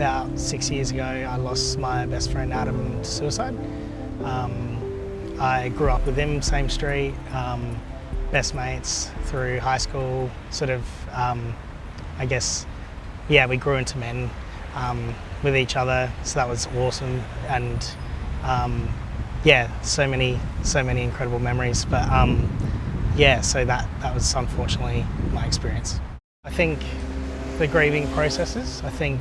About 6 years ago, I lost my best friend Adam to suicide. I grew up with him, same street, best mates through high school, I guess, yeah, we grew into men with each other, so that was awesome. And yeah, so many incredible memories. But yeah, so that was unfortunately my experience. I think the grieving processes, I think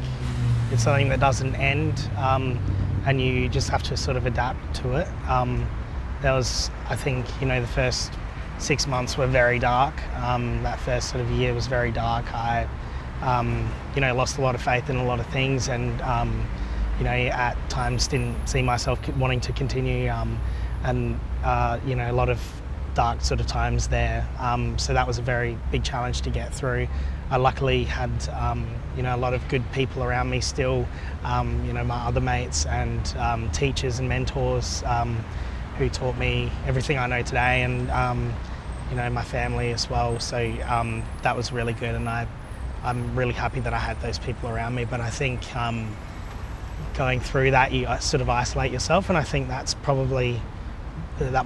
it's something that doesn't end, and you just have to sort of adapt to it. I think, the first 6 months were very dark. That first sort of year was very dark. I, lost a lot of faith in a lot of things, and at times didn't see myself wanting to continue, and a lot of dark sort of times there. So that was a very big challenge to get through. I luckily had a lot of good people around me still, my other mates and teachers and mentors who taught me everything I know today, and my family as well. So that was really good, and I'm really happy that I had those people around me. But I think going through that, you sort of isolate yourself, and I think that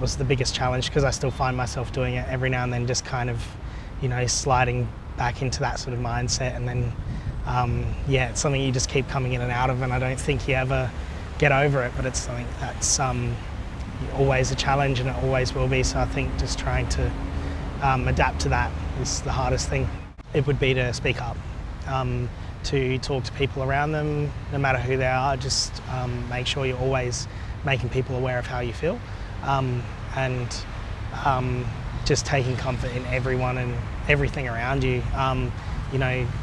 was the biggest challenge, because I still find myself doing it every now and then, just kind of sliding back into that sort of mindset. And then yeah, it's something you just keep coming in and out of, and I don't think you ever get over it, but it's something that's always a challenge, and it always will be. So I think just trying to adapt to that is the hardest thing. It would be to speak up, to talk to people around them, no matter who they are. Just make sure you're always making people aware of how you feel, and just taking comfort in everyone and everything around you.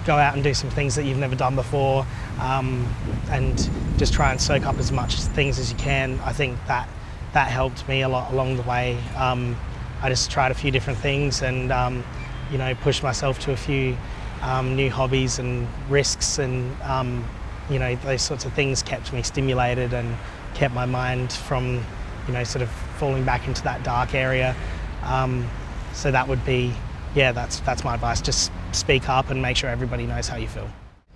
Go out and do some things that you've never done before, and just try and soak up as much things as you can. I think that helped me a lot along the way. I just tried a few different things, and pushed myself to a few new hobbies and risks, and those sorts of things kept me stimulated and kept my mind from sort of falling back into that dark area. So that would be, yeah, that's my advice. Just speak up and make sure everybody knows how you feel.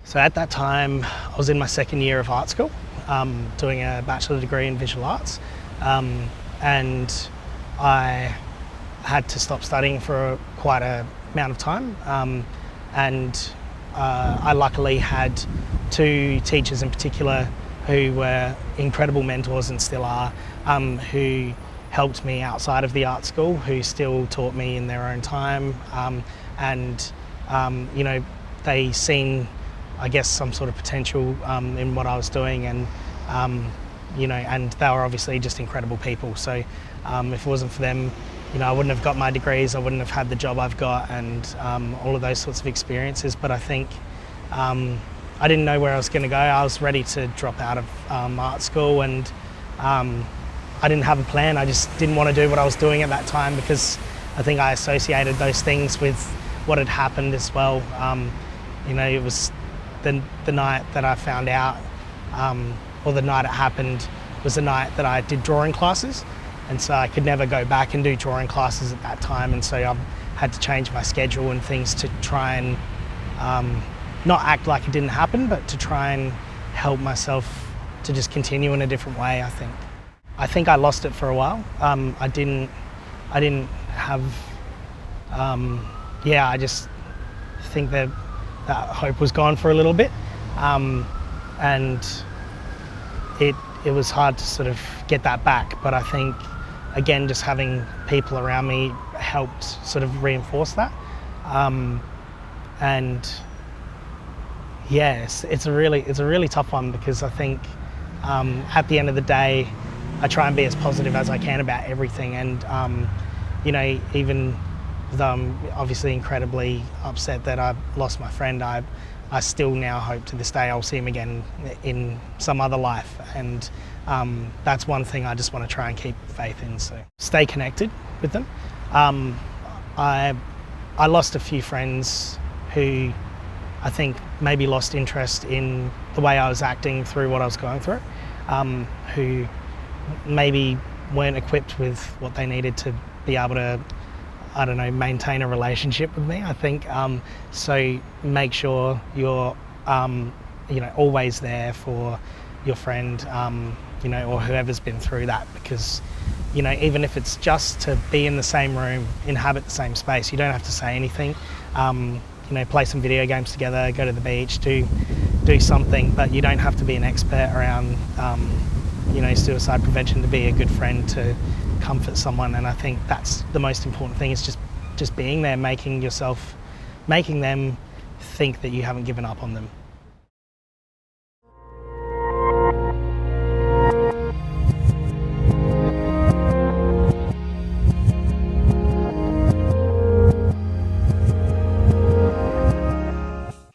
So at that time, I was in my second year of art school, doing a bachelor degree in visual arts, and I had to stop studying for quite a amount of time, and I luckily had two teachers in particular who were incredible mentors and still are, who helped me outside of the art school, who still taught me in their own time, and they seen, I guess, some sort of potential in what I was doing, and and they were obviously just incredible people. So if it wasn't for them, I wouldn't have got my degrees, I wouldn't have had the job I've got, and all of those sorts of experiences. But I think I didn't know where I was going to go. I was ready to drop out of art school, and I didn't have a plan. I just didn't want to do what I was doing at that time, because I think I associated those things with what had happened as well. It was the night that I found out, or the night it happened, was the night that I did drawing classes, and so I could never go back and do drawing classes at that time, and so I had to change my schedule and things to try and not act like it didn't happen, but to try and help myself to just continue in a different way. I think I lost it for a while. I didn't have, I just think that hope was gone for a little bit, and it was hard to sort of get that back. But I think, again, just having people around me helped sort of reinforce that. And yes, it's a really tough one, because I think at the end of the day, I try and be as positive as I can about everything, and even though I'm obviously incredibly upset that I lost my friend, I still now hope to this day I'll see him again in some other life, and that's one thing I just want to try and keep faith in. So stay connected with them. I lost a few friends who I think maybe lost interest in the way I was acting through what I was going through, who maybe weren't equipped with what they needed to be able to, I don't know, maintain a relationship with me, I think. So make sure you're always there for your friend, or whoever's been through that, because even if it's just to be in the same room, inhabit the same space, you don't have to say anything. Play some video games together, go to the beach, do something, but you don't have to be an expert around suicide prevention to be a good friend, to comfort someone. And I think that's the most important thing, is just being there, making them think that you haven't given up on them.